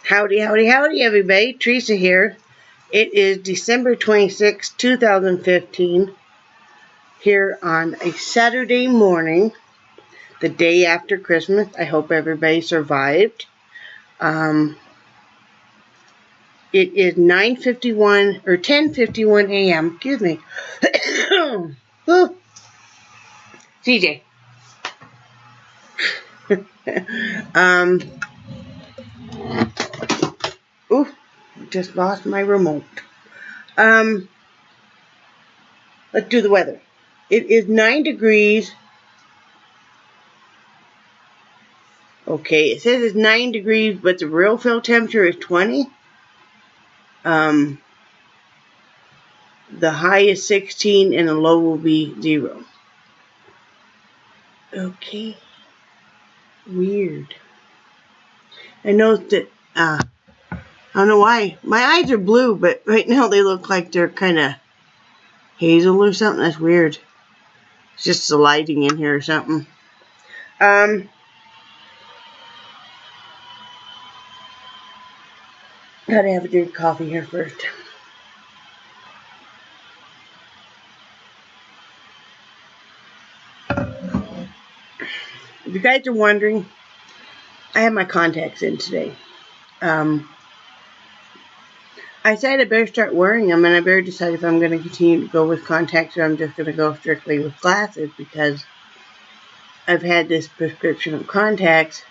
Howdy, howdy, howdy, everybody. Theresa here. It is December 26, 2015, here on a Saturday morning, the day after Christmas. I hope everybody survived. It is 9:51 or 10:51 a.m. Excuse me. CJ. Just lost my remote. Let's do the weather. It is 9 degrees. Okay, it says it's 9 degrees, but the real feel temperature is 20. The high is 16 and the low will be 0. Okay. Weird. I noticed that, I don't know why. My eyes are blue, but right now they look like they're kind of hazel or something. That's weird. It's just the lighting in here or something. Gotta have a drink of coffee here first. If you guys are wondering, I have my contacts in today. I decided I better start wearing them, and I better decide if I'm going to continue to go with contacts or I'm just going to go strictly with glasses, because I've had this prescription of contacts.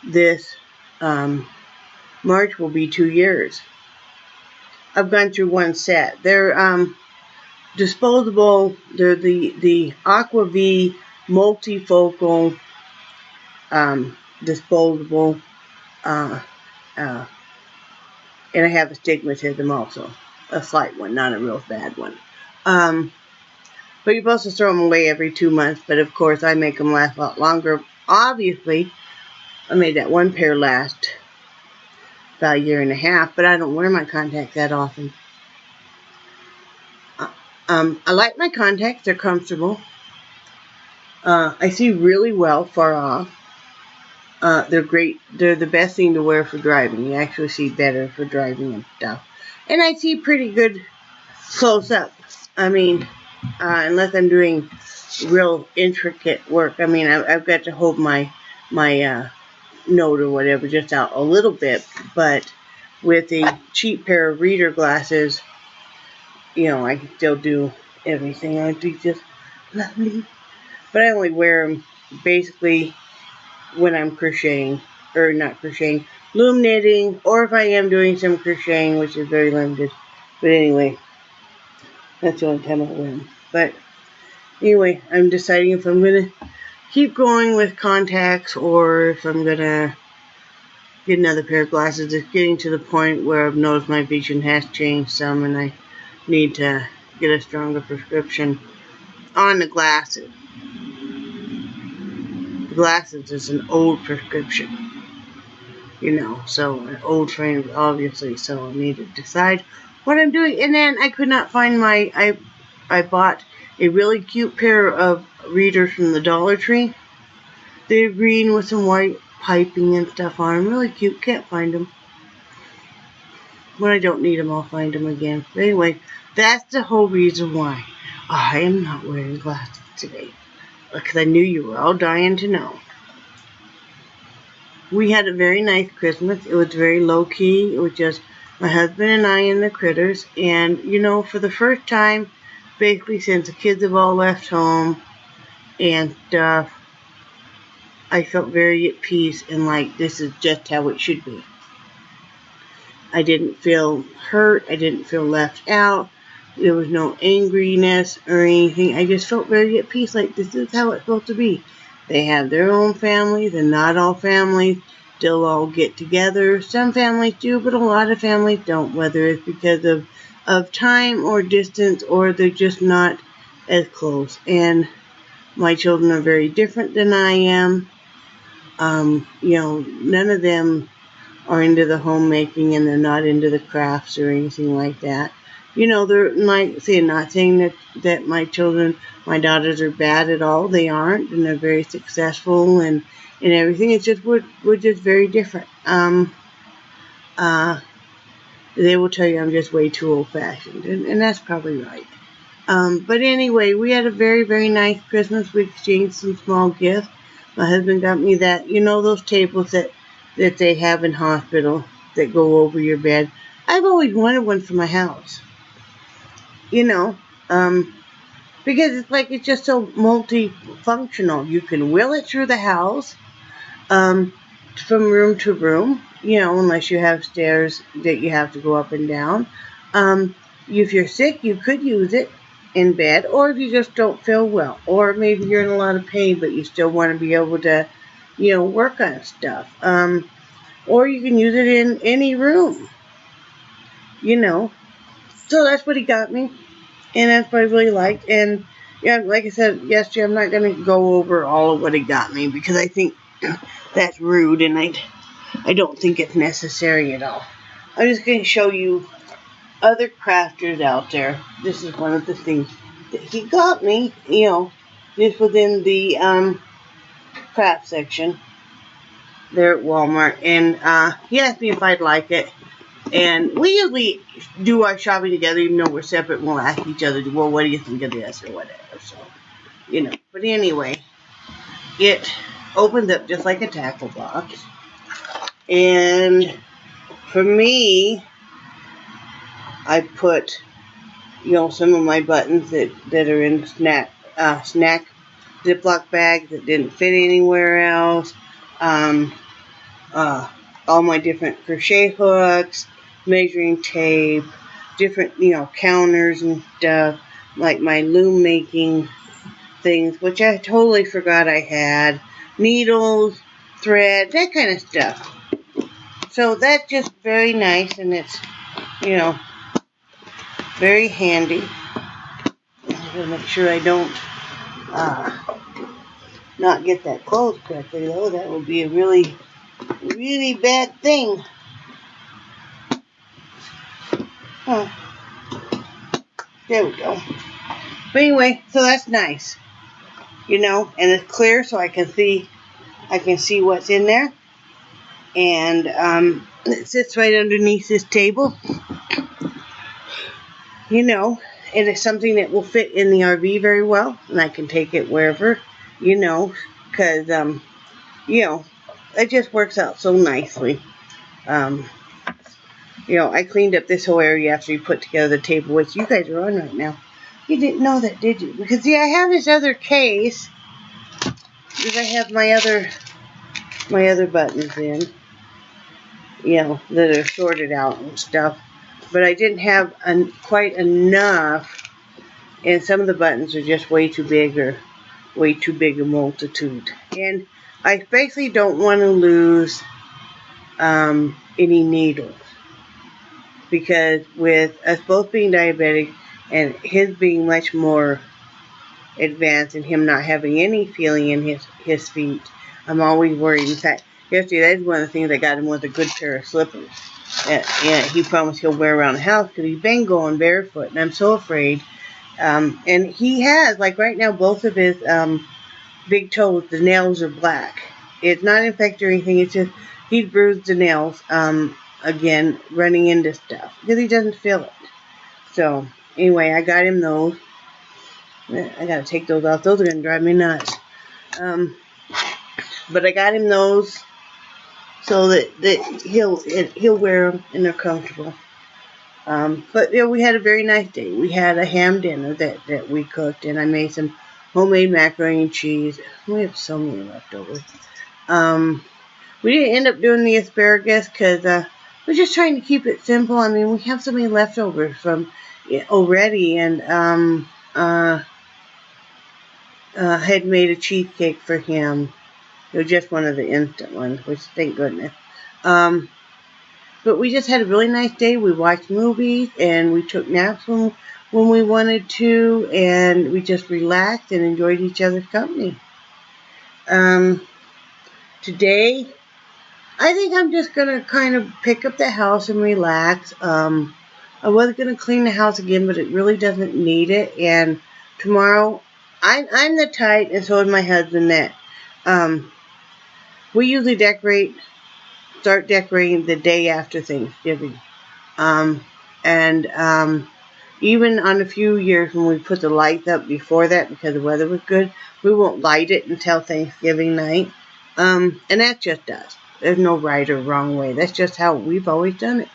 This March will be 2 years. I've gone through one set. They're disposable. They're the Aqua V multifocal disposable, and I have astigmatism also, a slight one, not a real bad one. But you're supposed to throw them away every 2 months, but of course I make them last a lot longer. Obviously, I made that one pair last about a year and a half, but I don't wear my contacts that often. I like my contacts. They're comfortable. I see really well far off. They're great. They're the best thing to wear for driving. You actually see better for driving and stuff. And I see pretty good close up. I mean, unless I'm doing real intricate work. I mean, I've got to hold my note or whatever just out a little bit. But with a cheap pair of reader glasses, you know, I can still do everything. I'd be just lovely. But I only wear them basically when I'm crocheting, or not crocheting, loom knitting, or if I am doing some crocheting, which is very limited. But anyway, that's the only time I wear them. But anyway, I'm deciding if I'm going to keep going with contacts or if I'm going to get another pair of glasses. It's getting to the point where I've noticed my vision has changed some and I need to get a stronger prescription on the glasses. Glasses is an old prescription, you know, so an old frame, obviously, so I need to decide what I'm doing. And then I could not find I bought a really cute pair of readers from the Dollar Tree. They're green with some white piping and stuff on them, really cute. Can't find them. When I don't need them, I'll find them again. But anyway, that's the whole reason why I am not wearing glasses today. Because I knew you were all dying to know. We had a very nice Christmas. It was very low-key. It was just my husband and I and the critters. And, you know, for the first time, basically since the kids have all left home and stuff, I felt very at peace and like this is just how it should be. I didn't feel hurt. I didn't feel left out. There was no angriness or anything. I just felt very at peace, like this is how it's supposed to be. They have their own families, and not all families still all get together. Some families do, but a lot of families don't, whether it's because of time or distance, or they're just not as close. And my children are very different than I am. You know, none of them are into the homemaking, and they're not into the crafts or anything like that. You know, they're not saying that my children, my daughters are bad at all. They aren't, and they're very successful, and and everything. It's just we're just very different. They will tell you I'm just way too old-fashioned, and that's probably right. But anyway, we had a very, very nice Christmas. We exchanged some small gifts. My husband got me that, those tables that they have in hospital that go over your bed. I've always wanted one for my house. Because it's just so multifunctional. You can wheel it through the house, from room to room, unless you have stairs that you have to go up and down. If you're sick, you could use it in bed, or if you just don't feel well, or maybe you're in a lot of pain, but you still want to be able to, work on stuff. Or you can use it in any room, So that's what he got me, and that's what I really liked. And yeah, like I said yesterday, I'm not going to go over all of what he got me because I think that's rude, and I don't think it's necessary at all. I'm just going to show you other crafters out there. This is one of the things that he got me, just within the craft section there at Walmart. And he asked me if I'd like it. And we usually do our shopping together, even though we're separate. We'll ask each other, well, what do you think of this or whatever. So, But anyway, it opens up just like a tackle box. And for me, I put, some of my buttons that are in snack Ziploc bags that didn't fit anywhere else. All my different crochet hooks, measuring tape, different, counters and stuff, like my loom making things, which I totally forgot I had, needles, thread, that kind of stuff. So that's just very nice, and it's, very handy. I'm going to make sure I don't not get that closed correctly, though. That would be a really, really bad thing. Huh. There we go. But anyway, so that's nice. And it's clear so I can see what's in there. And it sits right underneath this table. It is something that will fit in the RV very well, and I can take it wherever, because, it just works out so nicely. I cleaned up this whole area after you put together the table, which you guys are on right now. You didn't know that, did you? Because, I have this other case, because I have my other buttons in, that are sorted out and stuff. But I didn't have quite enough, and some of the buttons are just way too big or way too big a multitude. And I especially don't want to lose any needles, because with us both being diabetic and his being much more advanced and him not having any feeling in his feet, I'm always worried. In fact, yesterday, that's one of the things I got him was a good pair of slippers. And he promised he'll wear around the house because he's been going barefoot, and I'm so afraid. And he has, like right now, both of his big toes, the nails are black. It's not infected or anything. It's just he's bruised the nails, again, running into stuff because he doesn't feel it. So anyway, I got him those. I got to take those off. Those are going to drive me nuts. But I got him those so that he'll wear them and they're comfortable. But we had a very nice day. We had a ham dinner that we cooked, and I made some homemade macaroni and cheese. We have so many leftovers. We didn't end up doing the asparagus because we're just trying to keep it simple. I mean, we have so many leftovers from already, and had made a cheesecake for him. It was just one of the instant ones, which thank goodness. But we just had a really nice day. We watched movies, and we took naps when we wanted to, and we just relaxed and enjoyed each other's company. Today, I think I'm just going to kind of pick up the house and relax. I was going to clean the house again, but it really doesn't need it. And tomorrow, I'm the type, and so is my husband, that we usually start decorating the day after Thanksgiving. Even on a few years when we put the lights up before that because the weather was good, we won't light it until Thanksgiving night. And that's just us. There's no right or wrong way. That's just how we've always done it.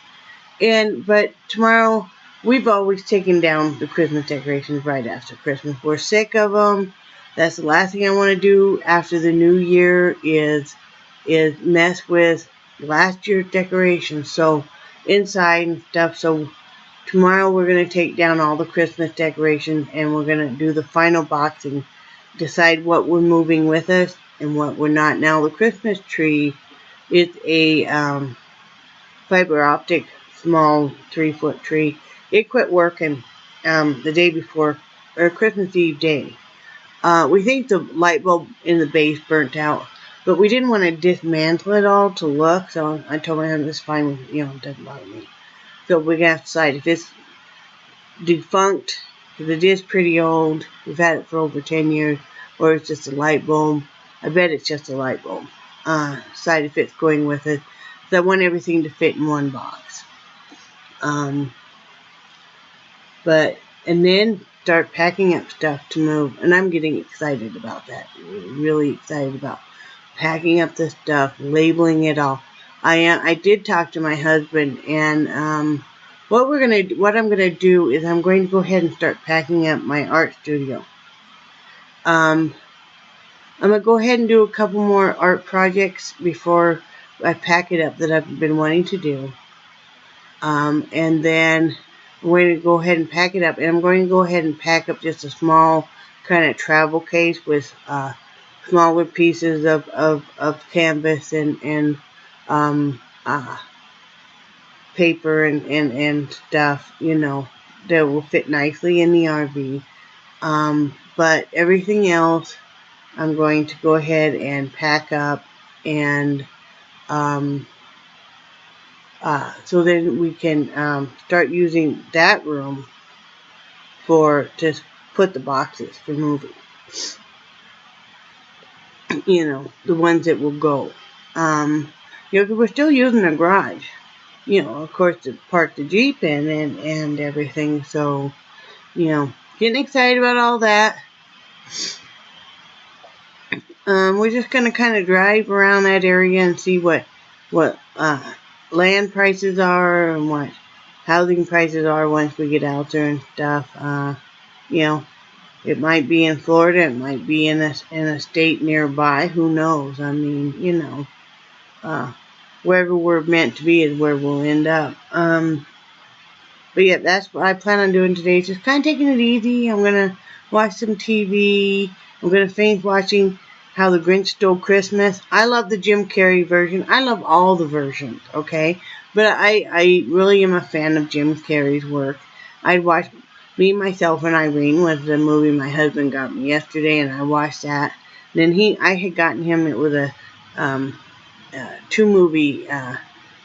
But tomorrow, we've always taken down the Christmas decorations right after Christmas. We're sick of them. That's the last thing I want to do after the new year is mess with last year's decorations. So inside and stuff. So tomorrow we're going to take down all the Christmas decorations and we're going to do the final boxing. Decide what we're moving with us and what we're not. Now the Christmas tree is a fiber optic small 3-foot tree. It quit working the day before, or Christmas Eve day. We think the light bulb in the base burnt out, but we didn't want to dismantle it all to look, so I told my husband it's fine, it doesn't bother me. So we're going to have to decide if it's defunct, because it is pretty old, we've had it for over 10 years, or it's just a light bulb. I bet it's just a light bulb. Decide if it's going with it. So I want everything to fit in one box. And then start packing up stuff to move. And I'm getting excited about that. Really excited about packing up the stuff, labeling it all. I did talk to my husband, and what I'm gonna do is I'm going to go ahead and start packing up my art studio. I'm gonna go ahead and do a couple more art projects before I pack it up that I've been wanting to do. And then I'm going to go ahead and pack it up, and I'm going to go ahead and pack up just a small kind of travel case with smaller pieces of canvas and paper and stuff, that will fit nicely in the RV. But everything else I'm going to go ahead and pack up, and so then we can start using that room to put the boxes for moving. The ones that will go. Because we're still using the garage. Of course, to park the Jeep in and everything. So, getting excited about all that. We're just going to kind of drive around that area and see what land prices are and what housing prices are once we get out there and stuff. It might be in Florida, it might be in a state nearby, who knows? I mean, wherever we're meant to be is where we'll end up. But yeah, that's what I plan on doing today. Just kind of taking it easy. I'm going to watch some TV. I'm going to finish watching How the Grinch Stole Christmas. I love the Jim Carrey version. I love all the versions, okay? But I really am a fan of Jim Carrey's work. I'd watch Me, Myself, and Irene was the movie my husband got me yesterday, and I watched that. Then I had gotten him, it was a 2-movie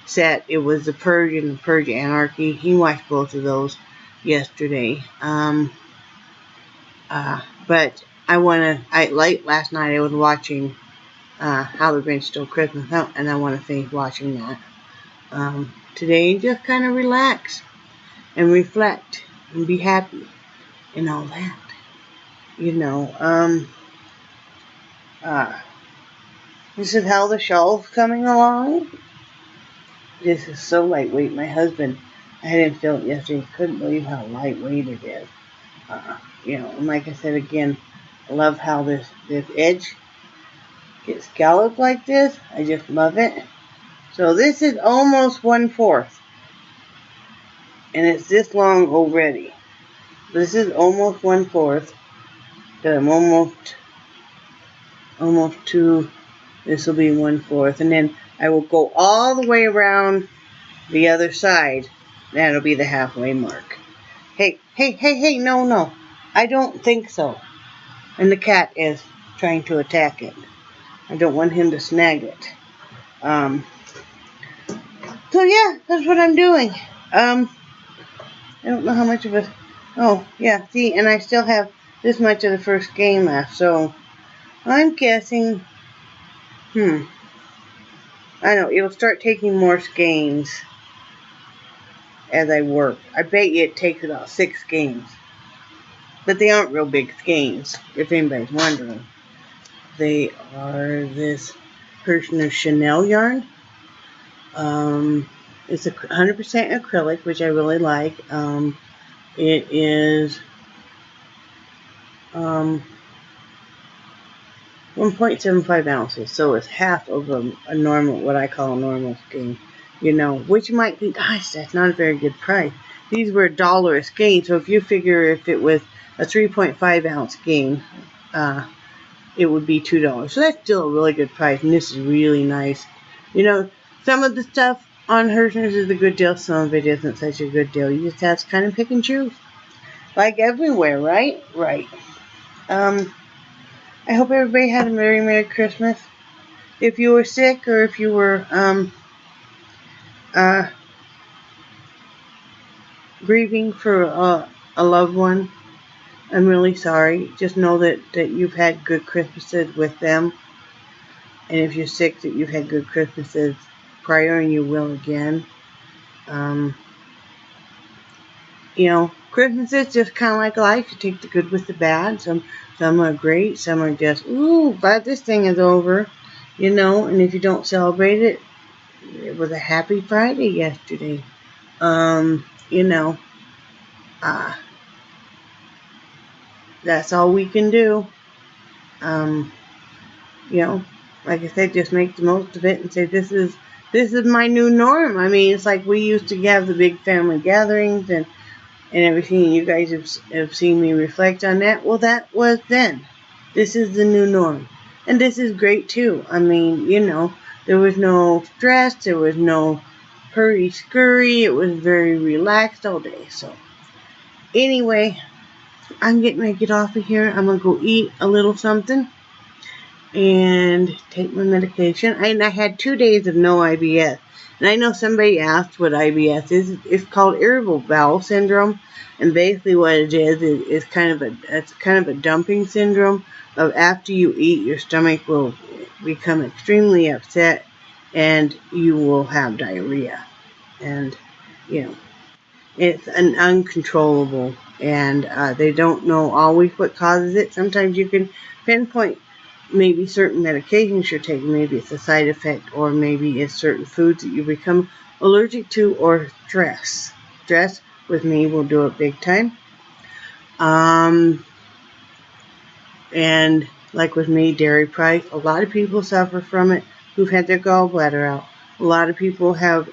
set. It was The Purge and The Purge Anarchy. He watched both of those yesterday. But last night I was watching How the Grinch Stole Christmas, and I want to finish watching that. Today, just kind of relax and reflect and be happy and all that. This is how the shawl's coming along. This is so lightweight. My husband, I didn't feel it yesterday. Couldn't believe how lightweight it is. And like I said again, I love how this edge gets scalloped like this. I just love it. So this is almost 1/4. And it's this long already. This is almost 1/4. But I'm almost to, this will be 1/4. And then I will go all the way around the other side. That'll be the halfway mark. Hey, no. I don't think so. And the cat is trying to attack it. I don't want him to snag it. So yeah, that's what I'm doing. I don't know how much of it. Oh, yeah, see, and I still have this much of the first game left, so I'm guessing, I know, it'll start taking more skeins as I work. I bet you it takes about 6 skeins. But they aren't real big skeins, if anybody's wondering. They are this version of Chanel yarn. It's 100% acrylic, which I really like. It is 1.75 ounces, so it's half of a normal, what I call a normal skein. You know, which you might think, gosh, that's not a very good price. These were $1 a skein, so if you figure if it was a 3.5 ounce skein, it would be $2. So that's still a really good price, and this is really nice. You know, some of the stuff on Hershey's is a good deal, some of it isn't such a good deal. You just have to kind of pick and choose. Like everywhere, right? Right. I hope everybody had a very Merry Christmas. If you were sick or if you were grieving for a loved one, I'm really sorry. Just know that you've had good Christmases with them. And if you're sick, that you've had good Christmases prior and you will again. You know, Christmas is just kind of like life. You take the good with the bad. Some are great. Some are just, ooh, glad this thing is over. You know, and if you don't celebrate it, it was a happy Friday yesterday. You know, that's all we can do. You know, like I said, just make the most of it and say, this is my new norm. I mean, it's like we used to have the big family gatherings and everything. You guys have seen me reflect on that. Well, that was then. This is the new norm. And this is great too. I mean, you know, there was no stress. There was no hurry scurry. It was very relaxed all day. So anyway, I'm getting ready to get off of here. I'm going to go eat a little something and take my medication. And I had 2 days of no IBS. And I know somebody asked what IBS is. It's called irritable bowel syndrome, and basically what it is kind of a dumping syndrome of after you eat, your stomach will become extremely upset, and you will have diarrhea. And you know, it's an uncontrollable, and they don't know always what causes it. Sometimes you can pinpoint maybe certain medications you're taking, maybe it's a side effect, or maybe it's certain foods that you become allergic to, or stress. Stress with me will do it big time. And like with me, dairy price, a lot of people suffer from it who've had their gallbladder out. A lot of people have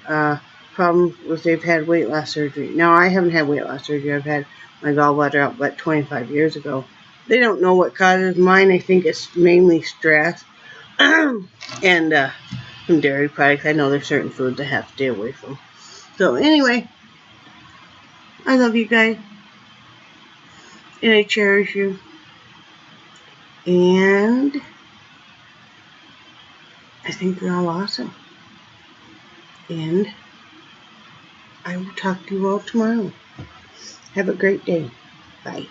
problems with they've had weight loss surgery. Now, I haven't had weight loss surgery. I've had my gallbladder out about 25 years ago. They don't know what causes mine. I think it's mainly stress and some dairy products. I know there's certain foods I have to stay away from. So anyway, I love you guys, and I cherish you, and I think you're all awesome. And I will talk to you all tomorrow. Have a great day. Bye.